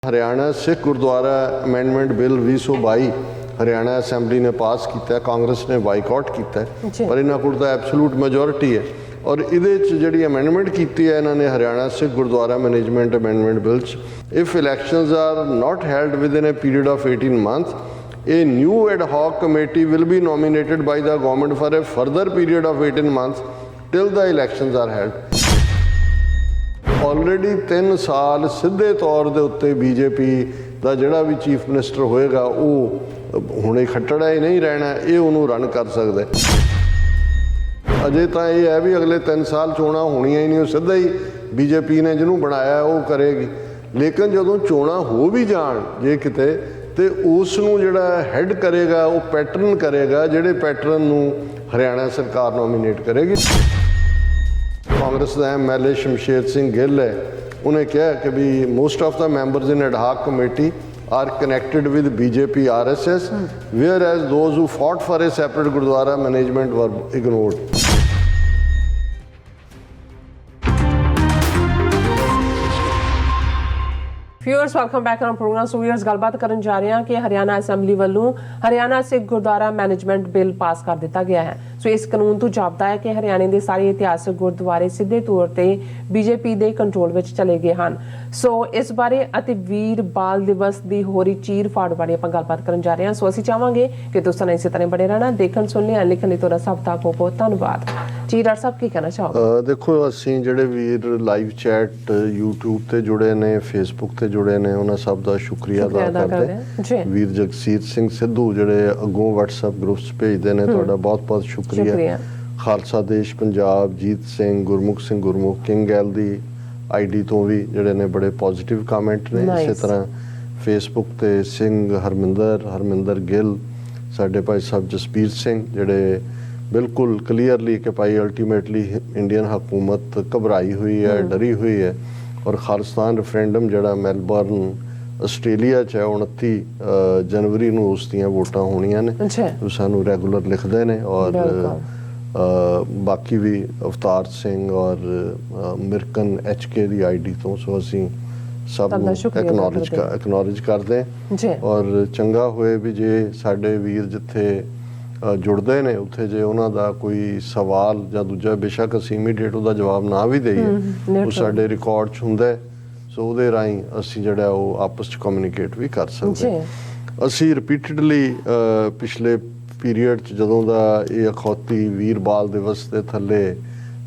Haryana Sikh gurdwara amendment bill 2022 Haryana assembly ने pass किया, कांग्रेस ने बाइकआउट किया, पर इन्हों को तो एब्सोलूट मेजोरिटी है। और ये जी अमेंडमेंट की है इन्होंने Haryana Sikh gurdwara management amendment bills, if elections are not held within a period of 18 months, a new ad hoc committee will be nominated by the government for a further period of 18 months till the elections are held। Already 3 साल सीधे तौर के उत्ते BJP का जोड़ा भी chief minister होएगा वो हुणे खट्टड़ा ही नहीं रहना, ये उन्होंने रन कर सकते। अजे तो ये है भी अगले 3 साल चोणा होनिया ही नहीं, सीधा ही बीजेपी ने जिन्होंने बनाया वो करेगी। लेकिन जो चोणा हो भी जान जे किते तो उसनूं जिहड़ा हैड करेगा वो पैटर्न करेगा, जिहड़े पैटर्न नूं हरियाणा सरकार नॉमीनेट करेगी। कांग्रेस का MLA शमशेर सिंह गिल है, उन्हें कहा कि भी most of the members in ad hoc committee are connected with BJP RSS, whereas those who fought for a separate gurdwara management were ignored. Viewers welcome back on programme. So viewers गलबात करन जा रहे हैं कि Haryana assembly वालों Haryana Sikh gurdwara management bill pass कर दिता गया है। सो इस कानून तो जापदा है कि हरियाणा के सारे इतिहासक गुरुद्वारे सीधे तौर पर बीजेपी के कंट्रोल में चले गए हैं। सो इस बारे अति वीर बाल दिवस की हो रही चीर फाड़ बारे आप गलबात करन जा रहे हैं। सो असीं चाहांगे कि तुसीं इसी तरह बने रहना, देखण सुनने लिखण लई तुहाडा सब दा बहुत बहुत धन्नवाद जी। डॉक्टर साहब की कहना चाहोगे? देखो असीं जिहड़े वीर लाइव चैट यूट्यूब ते जुड़े ने, फेसबुक ते जुड़े ने, उन्हां सब दा शुक्रिया अदा करदे। वीर जगसीत सिंह सिद्धू जिहड़े अगों WhatsApp ग्रुप्स भेजदे ने, तुहाडा बहुत बहुत शुक्रिया। खालसा देश पंजाब, जीत सिंह, गुरमुख सिंह गुरमुख, किंग गैल दी ID तो भी जिहड़े ने बड़े पॉजिटिव कमेंट ने। इस तरह फेसबुक ते सिंह हरमिंदर गिल, साडे भाई साहब जसबीर सिंह जिहड़े बिल्कुल क्लीयरली कि भाई अल्टीमेटली इंडियन हुकूमत घबराई हुई है, डरी हुई है और खालिस्तान रेफरेंडम जिहड़ा मेलबर्न आस्ट्रेलिया च है 29 जनवरी नूं उस दियां वोटां होणीआं ने, सानूं रैगूलर लिखदे ने। और बाकी भी अवतार सिंह और मिरकन HK दी ID तो सो असीं सब एक्नॉलेज करते हैं। और चंगा होए भी जे साडे वीर जिथे जुड़ते हैं उत्थे जे उन्हां दा कोई सवाल जां दूजा बेशक असीं इमीडिएट उहदा जवाब ना भी देईए, वो साडे रिकॉर्ड च हुंदा है। सो उहदे राहीं असीं जिहड़ा वो आपस च कम्यूनीकेट भी कर सकते। असीं रिपीटडली पिछले पीरीयड च जदों दा ये अखौती वीर बाल दिवस के थल्ले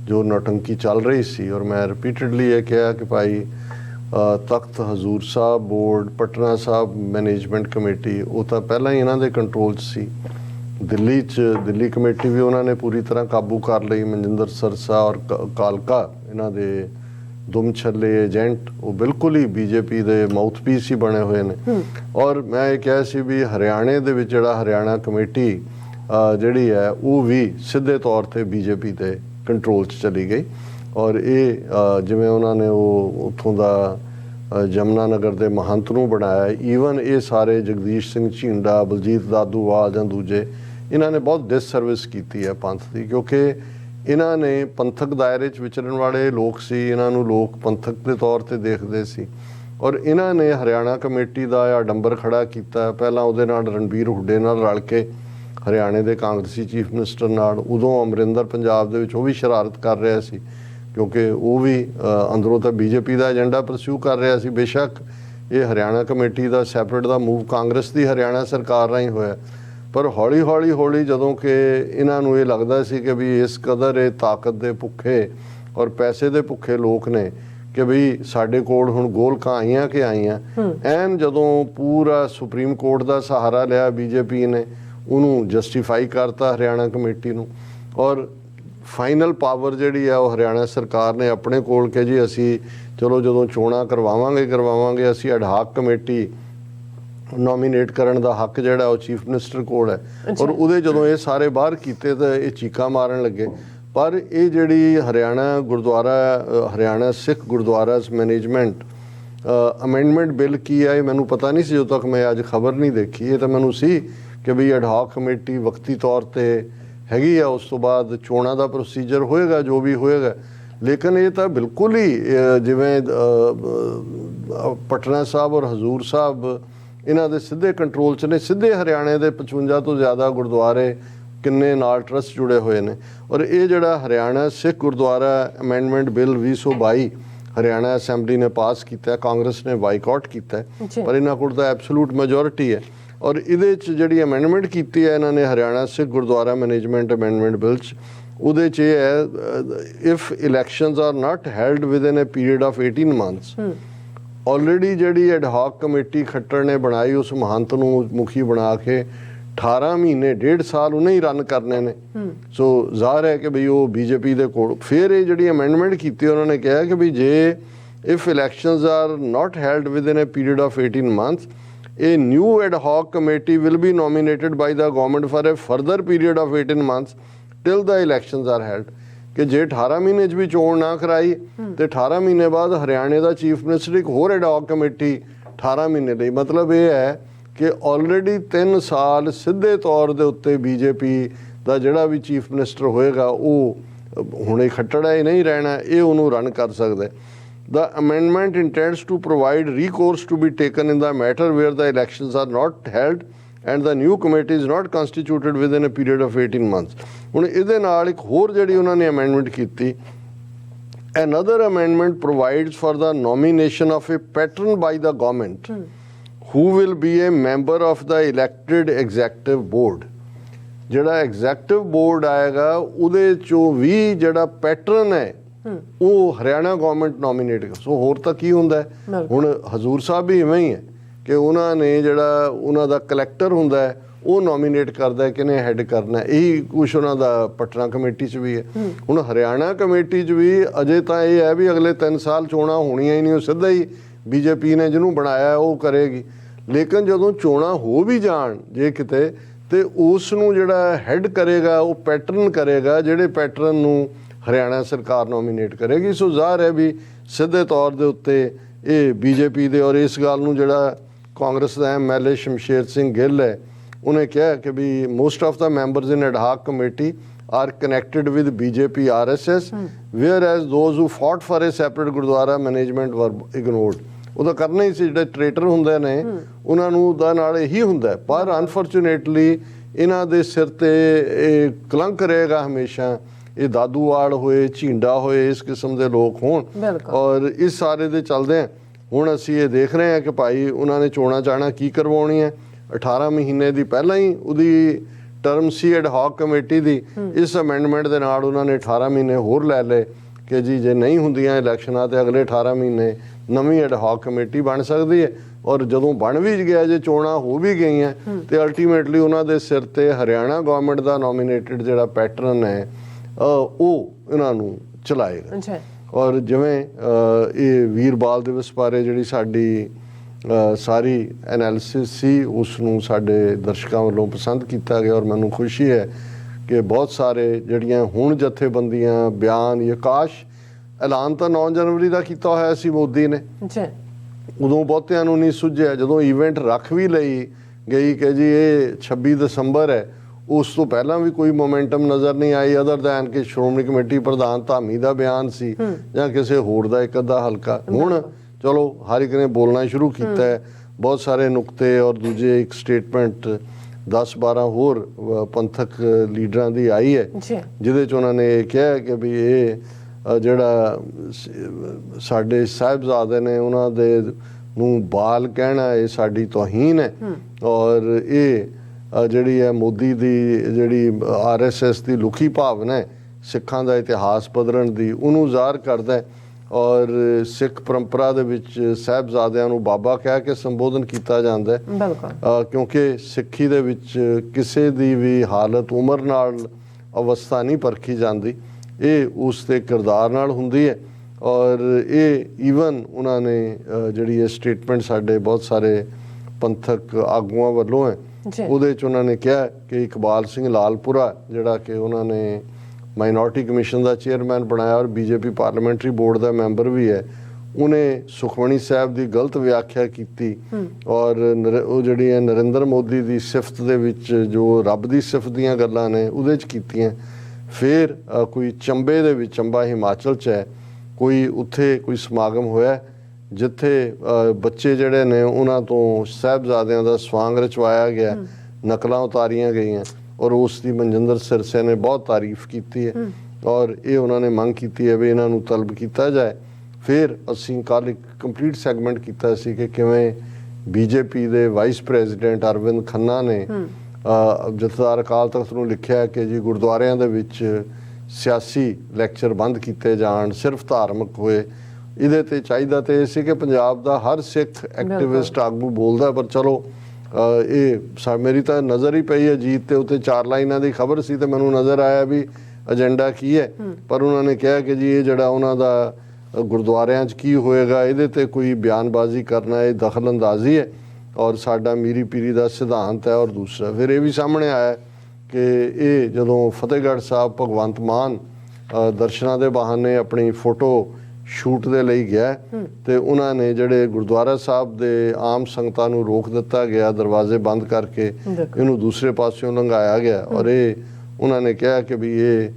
जो नौटंकी चल रही सी, और मैं रिपीटडली ये कहा कि भाई तख्त हजूर साहब बोर्ड, पटना साहब मैनेजमेंट कमेटी वो तो पहला ही इन्हां दे कंट्रोल सी। दिल्ली कमेटी भी उन्होंने पूरी तरह काबू कर ली। मनजिंदर सरसा और कालका इन्हां दे दुम छले एजेंट वो बिल्कुल ही बीजेपी दे माउथपीस ही बने हुए ने। और मैं ये कहा सी भी हरियाणे दे विच जिहड़ा हरियाणा कमेटी जिहड़ी है वो भी सीधे तौर पर बीजेपी के कंट्रोल च चली गई। और ये जिवें उन्होंने वो उत्थों दा जमुना नगर के महंत नूं बनाया, ईवन ये सारे जगदीश सिंह झींडा, बलजीत दादूवाल जां दूजे इन्होंने बहुत डिससर्विस की है पंथ की, क्योंकि इन्होंने पंथक दायरे च विचरण वाले लोग सी, इन्हों लोग पंथक के तौर पर देखते सी। और इन्होंने हरियाणा कमेटी का आडंबर खड़ा किया। पहला उहदे नाल रणबीर हुड्डे नाल रल के हरियाणे के कांग्रेसी चीफ मिनिस्टर नाल, उदों अमरिंदर पंजाब दे विच वो भी शरारत कर रहा सी, क्योंकि वो भी अंदरों तो बीजेपी का एजेंडा परस्यू कर रहा सी। बेशक ये हरियाणा कमेटी का सैपरेट का मूव कांग्रेस की हरियाणा सरकार राही होया, पर हौली जदों कि इन्हों ये लगता सी कि भी इस कदर ये ताकत के भुखे और पैसे के भुखे लोग ने कि भी साडे कोल हुण गोलकां आईयां कि आईयां। एन जदों पूरा सुप्रीम कोर्ट का सहारा लिया बीजेपी ने, उन्होंने जस्टिफाई करता हरियाणा कमेटी नूं। और फाइनल पावर जिहड़ी है वो हरियाणा सरकार ने अपने कोल के जी असी चलो जो चोणां करवावांगे असी एड हॉक कमेटी नॉमीनेट करन दा हक जिहड़ा वो चीफ मिनिस्टर कोल है। और उहदे जदों ये सारे बाहर कीते तो ये चीकां मारन लगे। पर ये जिहड़ी Haryana Sikh gurdwara management amendment bill की है, मैनूं पता नहीं सी, जो तक मैं अज खबर नहीं देखी। ये तो मैनूं सी कि भी एड हॉक कमेटी वक्ती तौर पर हैगी आ, उस तो बाद चोणां दा प्रोसीजर होएगा जो भी होएगा। ਲੇਕਿਨ ਇਹ ਤਾਂ ਬਿਲਕੁਲ ਹੀ ਜਿਵੇਂ ਪਟਨਾ ਸਾਹਿਬ ਔਰ ਹਜ਼ੂਰ ਸਾਹਿਬ ਇਹਨਾਂ ਦੇ ਸਿੱਧੇ ਕੰਟਰੋਲ 'ਚ ਨੇ। ਸਿੱਧੇ ਹਰਿਆਣੇ ਦੇ 55 ਤੋਂ ਜ਼ਿਆਦਾ ਗੁਰਦੁਆਰੇ ਕਿੰਨੇ ਨਾਲ ਟਰਸਟ ਜੁੜੇ ਹੋਏ ਨੇ। ਔਰ ਇਹ ਜਿਹੜਾ Haryana Sikh Gurdwara amendment bill 2022 Haryana assembly ਨੇ ਪਾਸ ਕੀਤਾ, ਕਾਂਗਰਸ ਨੇ ਬਾਈਕਾਟ ਕੀਤਾ, ਪਰ ਇਹਨਾਂ ਕੋਲ ਤਾਂ ਐਬਸੋਲੂਟ ਮੈਜੋਰਿਟੀ ਹੈ। ਔਰ ਇਹਦੇ 'ਚ ਜਿਹੜੀ ਅਮੈਂਡਮੈਂਟ ਕੀਤੀ ਹੈ ਇਹਨਾਂ ਨੇ Haryana Sikh gurdwara management amendment bill 'ਚ, ਉਹਦੇ 'ਚ ਇਹ ਹੈ if elections are not held within a period of 18 months. Already ਜਿਹੜੀ ਐਡਹੌਕ ਕਮੇਟੀ ਖੱਟਰ ਨੇ ਬਣਾਈ, ਉਸ ਮਹੰਤ ਨੂੰ ਮੁਖੀ ਬਣਾ ਕੇ 18 ਮਹੀਨੇ 1.5 ਸਾਲ ਉਹਨੇ ਹੀ ਰਨ ਕਰਨੇ ਨੇ। ਸੋ ਜ਼ਾਹਰ ਹੈ ਕਿ ਬਈ ਉਹ ਬੀਜੇਪੀ ਦੇ ਕੋਲ ਫਿਰ ਇਹ ਜਿਹੜੀ ਅਮੈਂਡਮੈਂਟ ਕੀਤੀ ਉਹਨਾਂ ਨੇ ਕਿਹਾ ਕਿ ਵੀ ਜੇ if elections are not held within a period of 18 months a new ad hoc committee will be nominated by the government for a further period of 18 months till the elections are held। ਕਿ ਜੇ 18 ਮਹੀਨੇ 'ਚ ਵੀ ਚੋਣ ਨਾ ਕਰਾਈ ਤੇ 18 ਮਹੀਨੇ ਬਾਅਦ ਹਰਿਆਣੇ ਦਾ ਚੀਫ ਮਿਨਿਸਟਰ ਇੱਕ ਹੋਰ ad hoc ਕਮੇਟੀ 18 ਮਹੀਨੇ ਲਈ। ਮਤਲਬ ਇਹ ਹੈ ਕਿ ਆਲਰੇਡੀ 3 ਸਾਲ ਸਿੱਧੇ ਤੌਰ ਦੇ ਉੱਤੇ ਬੀਜੇਪੀ ਦਾ ਜਿਹੜਾ ਵੀ ਚੀਫ ਮਿਨਿਸਟਰ ਹੋਏਗਾ ਉਹ ਹੁਣੇ ਖੱਟੜ ਹੈ, ਨਹੀਂ ਰਹਿਣਾ, ਇਹ ਉਹਨੂੰ ਰਨ ਕਰ ਸਕਦਾ। The amendment intends to provide recourse to be taken in the matter where the elections are not held and the new committee is not constituted within a period of 18 months। ਹੁਣ ਇਹਦੇ ਨਾਲ ਇੱਕ ਹੋਰ ਜਿਹੜੀ ਉਹਨਾਂ ਨੇ amendment ਕੀਤੀ, another amendment provides for the nomination of a patron by the government who will be a member of the elected executive board। ਜਿਹੜਾ executive board ਆਏਗਾ ਉਹਦੇ ਚੋਂ ਵੀ ਜਿਹੜਾ ਪੈਟਰਨ ਹੈ ਉਹ ਹਰਿਆਣਾ ਗਵਰਨਮੈਂਟ ਨੋਮੀਨੇਟ ਕਰ। ਸੋ ਹੋਰ ਤਾਂ ਕੀ ਹੁੰਦਾ ਹੈ, ਹੁਣ ਹਜ਼ੂਰ ਸਾਹਿਬ ਵੀ ਇਵੇਂ ਹੀ ਹੈ ਕਿ ਉਹਨਾਂ ਨੇ ਜਿਹੜਾ ਉਹਨਾਂ ਦਾ ਕਲੈਕਟਰ ਹੁੰਦਾ ਹੈ ਉਹ ਨੋਮੀਨੇਟ ਕਰਦਾ ਕਿਹਨੇ ਹੈਡ ਕਰਨਾ। ਇਹੀ ਕੁਛ ਉਹਨਾਂ ਦਾ ਪਟਨਾ ਕਮੇਟੀ 'ਚ ਵੀ ਹੈ। ਹੁਣ ਹਰਿਆਣਾ ਕਮੇਟੀ 'ਚ ਵੀ ਅਜੇ ਤਾਂ ਇਹ ਹੈ ਵੀ ਅਗਲੇ 3 ਸਾਲ ਚੋਣਾਂ ਹੋਣੀਆਂ ਹੀ ਨਹੀਂ, ਉਹ ਸਿੱਧਾ ਹੀ ਬੀਜੇਪੀ ਨੇ ਜਿਹਨੂੰ ਬਣਾਇਆ ਉਹ ਕਰੇਗੀ। ਲੇਕਿਨ ਜਦੋਂ ਚੋਣਾਂ ਹੋ ਵੀ ਜਾਣ ਜੇ ਕਿਤੇ, ਤੇ ਉਸ ਨੂੰ ਜਿਹੜਾ ਹੈਡ ਕਰੇਗਾ ਉਹ ਪੈਟਰਨ ਕਰੇਗਾ, ਜਿਹੜੇ ਪੈਟਰਨ ਨੂੰ ਹਰਿਆਣਾ ਸਰਕਾਰ ਨੋਮੀਨੇਟ ਕਰੇਗੀ। ਸੋ ਜ਼ਾਹਰ ਹੈ ਵੀ ਸਿੱਧੇ ਤੌਰ ਦੇ ਉੱਤੇ ਇਹ ਬੀਜੇਪੀ ਦੇ, ਔਰ ਇਸ ਗੱਲ ਨੂੰ ਜਿਹੜਾ ਕਾਂਗਰਸ ਦਾ MLA ਸ਼ਮਸ਼ੇਰ ਸਿੰਘ ਗਿੱਲ ਹੈ ਉਹਨੇ ਕਿਹਾ ਕਿ ਵੀ most of the members in ad hoc committee are connected with BJP RSS whereas those who fought for a separate gurdwara management were ignored. ਉਹ ਤਾਂ ਕਰਨਾ ਹੀ ਸੀ, ਜਿਹੜੇ ਟ੍ਰੇਟਰ ਹੁੰਦੇ ਨੇ ਉਹਨਾਂ ਨੂੰ ਦਾ ਨਾਲ ਇਹੀ ਹੁੰਦਾ। ਪਰ ਅਨਫੋਰਚੂਨੇਟਲੀ ਇਹਨਾਂ ਦੇ ਸਿਰ ਤੇ ਇਹ ਕਲੰਕ ਰਹੇਗਾ ਹਮੇਸ਼ਾ। ਇਹ ਦਾਦੂਵਾਲ ਹੋਏ, ਝੀਂਡਾ ਹੋਏ, ਇਸ ਕਿਸਮ ਦੇ ਲੋਕ ਹੋਣ। ਔਰ ਇਸ ਸਾਰੇ ਦੇ ਚੱਲਦੇ ਆ ਹੁਣ ਅਸੀਂ ਇਹ ਦੇਖ ਰਹੇ ਹਾਂ ਕਿ ਭਾਈ ਉਹਨਾਂ ਨੇ ਚੋਣਾਂ ਚਾਣਾ ਕੀ ਕਰਵਾਉਣੀ ਹੈ। 18 ਮਹੀਨੇ ਦੀ ਪਹਿਲਾਂ ਹੀ ਉਹਦੀ ਟਰਮ ਸੀ ਐਡ ਹੌਕ ਕਮੇਟੀ ਦੀ। ਇਸ ਅਮੈਂਡਮੈਂਟ ਦੇ ਨਾਲ ਉਹਨਾਂ ਨੇ 18 ਮਹੀਨੇ ਹੋਰ ਲੈ ਲਏ ਕਿ ਜੀ ਜੇ ਨਹੀਂ ਹੁੰਦੀਆਂ ਇਲੈਕਸ਼ਨਾਂ ਤੇ ਅਗਲੇ 18 ਮਹੀਨੇ ਨਵੀਂ ਐਡ ਹੌਕ ਕਮੇਟੀ ਬਣ ਸਕਦੀ ਹੈ। ਔਰ ਜਦੋਂ ਬਣ ਵੀ ਗਿਆ, ਜੇ ਚੋਣਾਂ ਹੋ ਵੀ ਗਈਆਂ ਤੇ ਅਲਟੀਮੇਟਲੀ ਉਹਨਾਂ ਦੇ ਸਿਰ ਤੇ ਹਰਿਆਣਾ ਗਵਰਨਮੈਂਟ ਦਾ ਨੋਮੀਨੇਟਡ ਜਿਹੜਾ ਪੈਟਰਨ ਹੈ ਉਹ ਇਹਨਾਂ ਨੂੰ ਚਲਾਏਗਾ। ਔਰ ਜਿਵੇਂ ਇਹ ਵੀਰ ਬਾਲ ਦਿਵਸ ਬਾਰੇ ਜਿਹੜੀ ਸਾਡੀ ਸਾਰੀ ਐਨਾਲਿਸਿਸ ਸੀ ਉਸ ਨੂੰ ਸਾਡੇ ਦਰਸ਼ਕਾਂ ਵੱਲੋਂ ਪਸੰਦ ਕੀਤਾ ਗਿਆ। ਔਰ ਮੈਨੂੰ ਖੁਸ਼ੀ ਹੈ ਕਿ ਬਹੁਤ ਸਾਰੇ ਜਿਹੜੀਆਂ ਹੁਣ ਜਥੇਬੰਦੀਆਂ ਬਿਆਨ, ਆਕਾਸ਼ ਐਲਾਨ ਤਾਂ 9 ਜਨਵਰੀ ਦਾ ਕੀਤਾ ਹੋਇਆ ਸੀ ਮੋਦੀ ਨੇ, ਉਦੋਂ ਬਹੁਤਿਆਂ ਨੂੰ ਨਹੀਂ ਸੁੱਝਿਆ। ਜਦੋਂ ਇਵੈਂਟ ਰੱਖ ਵੀ ਲਈ ਗਈ ਕਿ ਜੀ ਇਹ 26 ਦਸੰਬਰ ਹੈ, ਉਸ ਤੋਂ ਪਹਿਲਾਂ ਵੀ ਕੋਈ ਮੋਮੈਂਟਮ ਨਜ਼ਰ ਨਹੀਂ ਆਈ ਅਦਰ ਦੈਨ ਕਿ ਸ਼੍ਰੋਮਣੀ ਕਮੇਟੀ ਪ੍ਰਧਾਨ ਧਾਮੀ ਦਾ ਬਿਆਨ ਸੀ ਜਾਂ ਕਿਸੇ ਹੋਰ ਦਾ ਇੱਕ ਅੱਧਾ ਹਲਕਾ। ਹੁਣ ਚਲੋ ਹਰ ਇੱਕ ਨੇ ਬੋਲਣਾ ਸ਼ੁਰੂ ਕੀਤਾ ਹੈ, ਬਹੁਤ ਸਾਰੇ ਨੁਕਤੇ ਔਰ ਦੂਜੇ ਇੱਕ ਸਟੇਟਮੈਂਟ 10-12 ਹੋਰ ਪੰਥਕ ਲੀਡਰਾਂ ਦੀ ਆਈ ਹੈ ਜਿਹਦੇ 'ਚ ਉਹਨਾਂ ਨੇ ਇਹ ਕਿਹਾ ਕਿ ਵੀ ਇਹ ਜਿਹੜਾ ਸਾਡੇ ਸਾਹਿਬਜ਼ਾਦੇ ਨੇ ਉਹਨਾਂ ਦੇ ਨੂੰ ਬਾਲ ਕਹਿਣਾ ਇਹ ਸਾਡੀ ਤੋਹੀਨ ਹੈ। ਔਰ ਇਹ ਜਿਹੜੀ ਹੈ ਮੋਦੀ ਦੀ ਜਿਹੜੀ RSS ਦੀ ਲੁਕੀ ਭਾਵਨਾ ਹੈ ਸਿੱਖਾਂ ਦਾ ਇਤਿਹਾਸ ਬਦਲਣ ਦੀ, ਉਹਨੂੰ ਜ਼ਾਹਰ ਕਰਦਾ। ਔਰ ਸਿੱਖ ਪਰੰਪਰਾ ਦੇ ਵਿੱਚ ਸਾਹਿਬਜ਼ਾਦਿਆਂ ਨੂੰ ਬਾਬਾ ਕਹਿ ਕੇ ਸੰਬੋਧਨ ਕੀਤਾ ਜਾਂਦਾ ਕਿਉਂਕਿ ਸਿੱਖੀ ਦੇ ਵਿੱਚ ਕਿਸੇ ਦੀ ਵੀ ਹਾਲਤ ਉਮਰ ਨਾਲ ਅਵਸਥਾ ਨਹੀਂ ਪਰਖੀ ਜਾਂਦੀ, ਇਹ ਉਸ ਦੇ ਕਿਰਦਾਰ ਨਾਲ ਹੁੰਦੀ ਹੈ। ਔਰ ਇਹ ਈਵਨ ਉਹਨਾਂ ਨੇ ਜਿਹੜੀ ਇਹ ਸਟੇਟਮੈਂਟ ਸਾਡੇ ਬਹੁਤ ਸਾਰੇ ਪੰਥਕ ਆਗੂਆਂ ਵੱਲੋਂ ਹੈ ਉਹਦੇ 'ਚ ਉਹਨਾਂ ਨੇ ਕਿਹਾ ਕਿ ਇਕਬਾਲ ਸਿੰਘ ਲਾਲਪੁਰਾ ਜਿਹੜਾ ਕਿ ਉਹਨਾਂ ਨੇ ਮਾਈਨੋਰਟੀ ਕਮਿਸ਼ਨ ਦਾ ਚੇਅਰਮੈਨ ਬਣਾਇਆ ਔਰ BJP ਪਾਰਲੀਮੈਂਟਰੀ ਬੋਰਡ ਦਾ ਮੈਂਬਰ ਵੀ ਹੈ, ਉਹਨੇ ਸੁਖਮਣੀ ਸਾਹਿਬ ਦੀ ਗਲਤ ਵਿਆਖਿਆ ਕੀਤੀ। ਔਰ ਉਹ ਜਿਹੜੀ ਹੈ ਨਰਿੰਦਰ ਮੋਦੀ ਦੀ ਸਿਫਤ ਦੇ ਵਿੱਚ ਜੋ ਰੱਬ ਦੀ ਸਿਫਤ ਦੀਆਂ ਗੱਲਾਂ ਨੇ ਉਹਦੇ 'ਚ ਕੀਤੀਆਂ ਫਿਰ ਕੋਈ ਚੰਬੇ ਦੇ ਵਿੱਚ, ਚੰਬਾ ਹਿਮਾਚਲ 'ਚ ਹੈ, ਕੋਈ ਉੱਥੇ ਕੋਈ ਸਮਾਗਮ ਹੋਇਆ ਜਿੱਥੇ ਬੱਚੇ ਜਿਹੜੇ ਨੇ ਉਹਨਾਂ ਤੋਂ ਸਾਹਿਬਜ਼ਾਦਿਆਂ ਦਾ ਸਵਾਂਗ ਰਚਵਾਇਆ ਗਿਆ, ਨਕਲਾਂ ਉਤਾਰੀਆਂ ਗਈਆਂ ਔਰ ਉਸ ਦੀ ਮਨਜਿੰਦਰ ਸਿਰਸੇ ਨੇ ਬਹੁਤ ਤਾਰੀਫ ਕੀਤੀ ਹੈ ਔਰ ਇਹ ਉਹਨਾਂ ਨੇ ਮੰਗ ਕੀਤੀ ਹੈ ਵੀ ਇਹਨਾਂ ਨੂੰ ਤਲਬ ਕੀਤਾ ਜਾਏ। ਫਿਰ ਅਸੀਂ ਕੱਲ੍ਹ ਇੱਕ ਕੰਪਲੀਟ ਸੈਗਮੈਂਟ ਕੀਤਾ ਸੀ ਕਿ ਕਿਵੇਂ ਬੀਜੇਪੀ ਦੇ ਵਾਈਸ ਪ੍ਰੈਜ਼ੀਡੈਂਟ ਅਰਵਿੰਦ ਖੰਨਾ ਨੇ ਜਥੇਦਾਰ ਅਕਾਲ ਤਖਤ ਨੂੰ ਲਿਖਿਆ ਕਿ ਜੀ ਗੁਰਦੁਆਰਿਆਂ ਦੇ ਵਿੱਚ ਸਿਆਸੀ ਲੈਕਚਰ ਬੰਦ ਕੀਤੇ ਜਾਣ, ਸਿਰਫ ਧਾਰਮਿਕ ਹੋਏ। ਇਹਦੇ ਤੇ ਚਾਹੀਦਾ ਤੇ ਇਹ ਸੀ ਕਿ ਪੰਜਾਬ ਦਾ ਹਰ ਸਿੱਖ ਐਕਟਿਵਿਸਟ ਆਗੂ ਬੋਲਦਾ, ਪਰ ਚਲੋ ਇਹ ਮੇਰੀ ਤਾਂ ਨਜ਼ਰ ਹੀ ਪਈ ਅਜੀਤ ਤੇ ਉੱਤੇ 4 ਲਾਈਨਾਂ ਦੀ ਖਬਰ ਸੀ ਤੇ ਮੈਨੂੰ ਨਜ਼ਰ ਆਇਆ ਵੀ ਏਜੰਡਾ ਕੀ ਹੈ, ਪਰ ਉਹਨਾਂ ਨੇ ਕਿਹਾ ਕਿ ਜੀ ਇਹ ਜਿਹੜਾ ਉਹਨਾਂ ਦਾ ਗੁਰਦੁਆਰਿਆਂ 'ਚ ਕੀ ਹੋਏਗਾ ਇਹਦੇ ਤੇ ਕੋਈ ਬਿਆਨਬਾਜ਼ੀ ਕਰਨਾ ਇਹ ਦਖਲ ਅੰਦਾਜ਼ੀ ਹੈ ਔਰ ਸਾਡਾ ਮੀਰੀ ਪੀਰੀ ਦਾ ਸਿਧਾਂਤ ਹੈ। ਔਰ ਦੂਸਰਾ ਫਿਰ ਇਹ ਵੀ ਸਾਹਮਣੇ ਆਇਆ ਕਿ ਇਹ ਜਦੋਂ ਫਤਿਹਗੜ੍ਹ ਸਾਹਿਬ ਭਗਵੰਤ ਮਾਨ ਦਰਸ਼ਨਾਂ ਦੇ ਬਹਾਨੇ ਆਪਣੀ ਫੋਟੋ ਸ਼ੂਟ ਦੇ ਲਈ ਗਿਆ ਤੇ ਉਹਨਾਂ ਨੇ ਜਿਹੜੇ ਗੁਰਦੁਆਰਾ ਸਾਹਿਬ ਦੇ ਆਮ ਸੰਗਤਾਂ ਨੂੰ ਰੋਕ ਦਿੱਤਾ ਗਿਆ, ਦਰਵਾਜ਼ੇ ਬੰਦ ਕਰਕੇ ਇਹਨੂੰ ਦੂਸਰੇ ਪਾਸਿਓਂ ਲੰਘਾਇਆ ਗਿਆ ਔਰ ਇਹ ਉਹਨਾਂ ਨੇ ਕਿਹਾ ਕਿ ਵੀ ਇਹ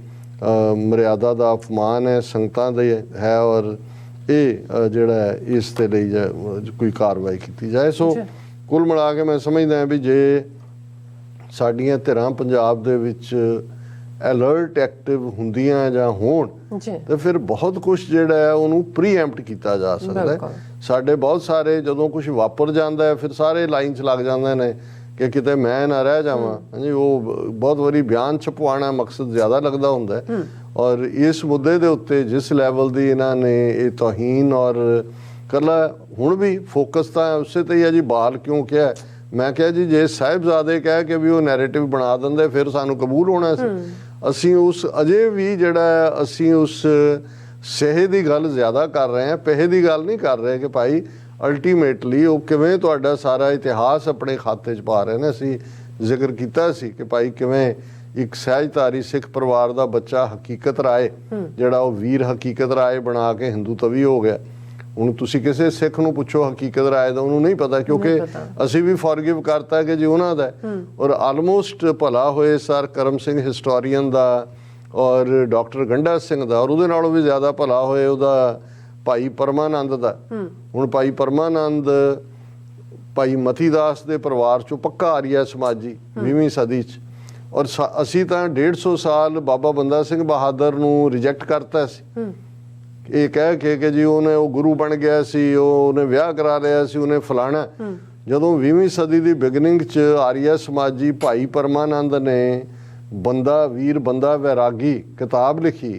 ਮਰਿਆਦਾ ਦਾ ਅਪਮਾਨ ਹੈ, ਸੰਗਤਾਂ ਦੇ ਹੈ ਔਰ ਇਹ ਜਿਹੜਾ ਇਸ ਦੇ ਲਈ ਕੋਈ ਕਾਰਵਾਈ ਕੀਤੀ ਜਾਏ। ਸੋ ਕੁੱਲ ਮਿਲਾ ਕੇ ਮੈਂ ਸਮਝਦਾ ਵੀ ਜੇ ਸਾਡੀਆਂ ਧਿਰਾਂ ਪੰਜਾਬ ਦੇ ਵਿੱਚ ਅਲਰਟ ਐਕਟਿਵ ਹੁੰਦੀਆਂ ਜਾਂ ਹੋਣ ਤੇ ਫਿਰ ਬਹੁਤ ਕੁਝ ਜਿਹੜਾ ਹੈ ਉਹਨੂੰ ਪ੍ਰੀਐਂਪਟ ਕੀਤਾ ਜਾ ਸਕਦਾ ਹੈ। ਸਾਡੇ ਬਹੁਤ ਸਾਰੇ ਜਦੋਂ ਕੁਝ ਵਾਪਰ ਜਾਂਦਾ ਹੈ ਫਿਰ ਸਾਰੇ ਲਾਈਨ 'ਚ ਲੱਗ ਜਾਂਦੇ ਨੇ ਕਿ ਕਿਤੇ ਮੈਂ ਨਾ ਰਹਿ ਜਾਵਾਂ। ਹਾਂਜੀ, ਉਹ ਬਹੁਤ ਵਾਰੀ ਬਿਆਨ ਛਪਵਾਉਣਾ ਮਕਸਦ ਜ਼ਿਆਦਾ ਲੱਗਦਾ ਹੁੰਦਾ ਔਰ ਇਸ ਮੁੱਦੇ ਦੇ ਉੱਤੇ ਜਿਸ ਲੈਵਲ ਦੀ ਇਹਨਾਂ ਨੇ ਇਹ ਤੋਹੀਨ ਔਰ ਕੱਲਾ ਹੁਣ ਵੀ ਫੋਕਸ ਤਾਂ ਉਸੇ ਤੇ ਹੀ ਹੈ ਜੀ, ਬਾਲ ਕਿਉਂ ਕਿਹਾ। ਮੈਂ ਕਿਹਾ ਜੀ ਜੇ ਸਾਹਿਬਜ਼ਾਦੇ ਕਹਿ ਕੇ ਵੀ ਉਹ ਨੈਰੇਟਿਵ ਬਣਾ ਦਿੰਦੇ ਫਿਰ ਸਾਨੂੰ ਕਬੂਲ ਹੋਣਾ ਸੀ। ਅਸੀਂ ਉਸ ਅਜੇ ਵੀ ਜਿਹੜਾ ਅਸੀਂ ਉਸ ਸਹਿ ਦੀ ਗੱਲ ਜ਼ਿਆਦਾ ਕਰ ਰਹੇ ਹਾਂ, ਪੈਸੇ ਦੀ ਗੱਲ ਨਹੀਂ ਕਰ ਰਹੇ ਕਿ ਭਾਈ ਅਲਟੀਮੇਟਲੀ ਉਹ ਕਿਵੇਂ ਤੁਹਾਡਾ ਸਾਰਾ ਇਤਿਹਾਸ ਆਪਣੇ ਖਾਤੇ 'ਚ ਪਾ ਰਹੇ ਨੇ। ਅਸੀਂ ਜ਼ਿਕਰ ਕੀਤਾ ਸੀ ਕਿ ਭਾਈ ਕਿਵੇਂ ਇੱਕ ਸਹਿਜਧਾਰੀ ਸਿੱਖ ਪਰਿਵਾਰ ਦਾ ਬੱਚਾ ਹਕੀਕਤ ਰਾਏ ਜਿਹੜਾ ਉਹ ਵੀਰ ਹਕੀਕਤ ਰਾਏ ਬਣਾ ਕੇ ਹਿੰਦੂ ਤਵੀ ਹੋ ਗਿਆ। ਹੁਣ ਤੁਸੀਂ ਕਿਸੇ ਸਿੱਖ ਨੂੰ ਪੁੱਛੋ ਹਕੀਕਤ ਰਾਏ ਦਾ, ਉਹਨੂੰ ਨਹੀਂ ਪਤਾ ਕਿਉਂਕਿ ਅਸੀਂ ਵੀ ਫੋਰਗਿਵ ਕਰਤਾ ਕਿ ਜੀ ਉਹਨਾਂ ਦਾ ਔਰ ਆਲਮੋਸਟ ਭਲਾ ਹੋਏ ਸਰ ਕਰਮ ਸਿੰਘ ਹਿਸਟੋਰੀਅਨ ਦਾ ਔਰ ਡਾਕਟਰ ਗੰਡਾ ਸਿੰਘ ਦਾ ਔਰ ਉਹਦੇ ਨਾਲੋਂ ਵੀ ਜ਼ਿਆਦਾ ਭਲਾ ਹੋਏ ਉਹਦਾ ਭਾਈ ਪਰਮਾਨੰਦ ਦਾ। ਹੁਣ ਭਾਈ ਪਰਮਾਨੰਦ ਭਾਈ ਮਤੀਦਾਸ ਦੇ ਪਰਿਵਾਰ ਚੋਂ ਪੱਕਾ ਆਰੀਆ ਸਮਾਜੀ 20ਵੀਂ ਸਦੀ 'ਚ ਔਰ ਅਸੀਂ ਤਾਂ 150 ਸਾਲ ਬਾਬਾ ਬੰਦਾ ਸਿੰਘ ਬਹਾਦਰ ਨੂੰ ਰਿਜੈਕਟ ਕਰਤਾ ਸੀ ਇਹ ਕਹਿ ਕੇ ਕਿ ਜੀ ਉਹਨੇ ਉਹ ਗੁਰੂ ਬਣ ਗਿਆ ਸੀ, ਉਹਨੇ ਵਿਆਹ ਕਰਾ ਲਿਆ ਸੀ, ਉਹਨੇ ਫਲਾਣਾ। ਜਦੋਂ 20ਵੀਂ ਸਦੀ ਦੀ ਬਿਗਨਿੰਗ 'ਚ ਆਰੀਆ ਸਮਾਜੀ ਭਾਈ ਪਰਮਾਨੰਦ ਨੇ ਬੰਦਾ ਵੀਰ ਬੰਦਾ ਵੈਰਾਗੀ ਕਿਤਾਬ ਲਿਖੀ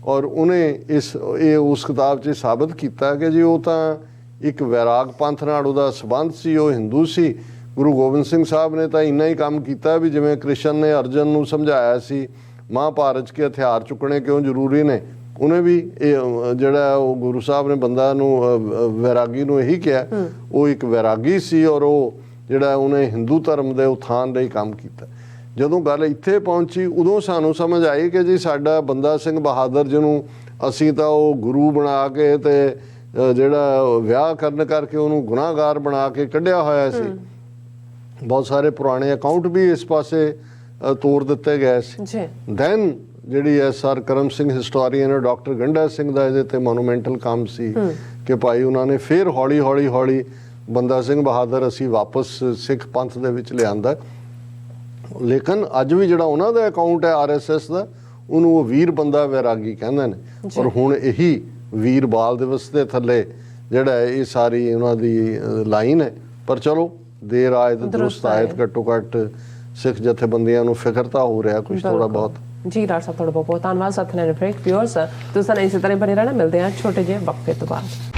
ਔਰ ਉਹਨੇ ਉਸ ਕਿਤਾਬ 'ਚ ਸਾਬਤ ਕੀਤਾ ਕਿ ਜੀ ਉਹ ਤਾਂ ਇੱਕ ਵੈਰਾਗ ਪੰਥ ਨਾਲ ਉਹਦਾ ਸੰਬੰਧ ਸੀ, ਉਹ ਹਿੰਦੂ ਸੀ। ਗੁਰੂ ਗੋਬਿੰਦ ਸਿੰਘ ਸਾਹਿਬ ਨੇ ਤਾਂ ਇੰਨਾ ਹੀ ਕੰਮ ਕੀਤਾ ਵੀ ਜਿਵੇਂ ਕ੍ਰਿਸ਼ਨ ਨੇ ਅਰਜਨ ਨੂੰ ਸਮਝਾਇਆ ਸੀ ਮਹਾਭਾਰਤ 'ਚ ਕਿ ਹਥਿਆਰ ਚੁੱਕਣੇ ਕਿਉਂ ਜ਼ਰੂਰੀ ਨੇ, ਉਹਨੇ ਵੀ ਇਹ ਜਿਹੜਾ ਉਹ ਗੁਰੂ ਸਾਹਿਬ ਨੇ ਬੰਦਾ ਨੂੰ ਵੈਰਾਗੀ ਨੂੰ ਇਹੀ ਕਿਹਾ। ਉਹ ਇੱਕ ਵੈਰਾਗੀ ਸੀ ਔਰ ਉਹ ਜਿਹੜਾ ਉਹਨੇ ਹਿੰਦੂ ਧਰਮ ਦੇ ਉਥਾਨ ਲਈ ਕੰਮ ਕੀਤਾ। ਜਦੋਂ ਗੱਲ ਇੱਥੇ ਪਹੁੰਚੀ ਉਦੋਂ ਸਾਨੂੰ ਸਮਝ ਆਈ ਕਿ ਜੀ ਸਾਡਾ ਬੰਦਾ ਸਿੰਘ ਬਹਾਦਰ ਜਿਹਨੂੰ ਅਸੀਂ ਤਾਂ ਉਹ ਗੁਰੂ ਬਣਾ ਕੇ ਤੇ ਜਿਹੜਾ ਵਿਆਹ ਕਰਨ ਕਰਕੇ ਉਹਨੂੰ ਗੁਨਾਹਗਾਰ ਬਣਾ ਕੇ ਕੱਢਿਆ ਹੋਇਆ ਸੀ। ਬਹੁਤ ਸਾਰੇ ਪੁਰਾਣੇ ਅਕਾਊਂਟ ਵੀ ਇਸ ਪਾਸੇ ਤੋੜ ਦਿੱਤੇ ਗਏ ਸੀ। ਦੈਨ ਜਿਹੜੀ ਹੈ sir Karam Singh historian doctor Ganda Singh ਦਾ ਇਹਦੇ ਤੇ ਮੋਨੂਮੈਂਟਲ ਕੰਮ ਸੀ ਕਿ ਭਾਈ ਉਹਨਾਂ ਨੇ ਫਿਰ ਹੌਲੀ ਬੰਦਾ ਸਿੰਘ ਬਹਾਦਰ ਅਸੀਂ ਵਾਪਸ ਸਿੱਖ ਪੰਥ ਦੇ ਵਿੱਚ ਲਿਆਂਦਾ। ਲੇਕਿਨ ਅੱਜ ਵੀ ਜਿਹੜਾ ਉਹਨਾਂ ਦਾ ਅਕਾਊਂਟ ਹੈ RSS ਦਾ, ਉਹਨੂੰ ਉਹ ਵੀਰ ਬੰਦਾ ਵੈਰਾਗੀ ਕਹਿੰਦੇ ਨੇ ਔਰ ਹੁਣ ਇਹੀ ਵੀਰ ਬਾਲ ਦਿਵਸ ਦੇ ਥੱਲੇ ਜਿਹੜਾ ਇਹ ਸਾਰੀ ਉਹਨਾਂ ਦੀ ਲਾਈਨ ਹੈ। ਪਰ ਚਲੋ ਦੇਰ ਆਏ ਤੇ ਦਰੁਸਤ ਆਇਤ, ਘੱਟੋ ਘੱਟ ਸਿੱਖ ਜਥੇਬੰਦੀਆਂ ਨੂੰ ਫਿਕਰ ਤਾਂ ਹੋ ਰਿਹਾ ਕੁਝ ਥੋੜਾ ਬਹੁਤ। ਜੀ ਡਾਕਟਰ ਸਾਹਿਬ ਤੁਹਾਡਾ ਬਹੁਤ ਬਹੁਤ ਧੰਨਵਾਦ। ਸਾਥ ਨਾਲ ਬ੍ਰੇਕ ਵਿਊਅਰਸ ਤੁਸੀਂ ਇਸੇ ਤਰ੍ਹਾਂ ਬਣੇ ਰਹਿਣਾ। ਮਿਲਦੇ ਹਾਂ ਛੋਟੇ ਜਿਹੇ ਵਕਫੇ ਤੋਂ ਬਾਅਦ।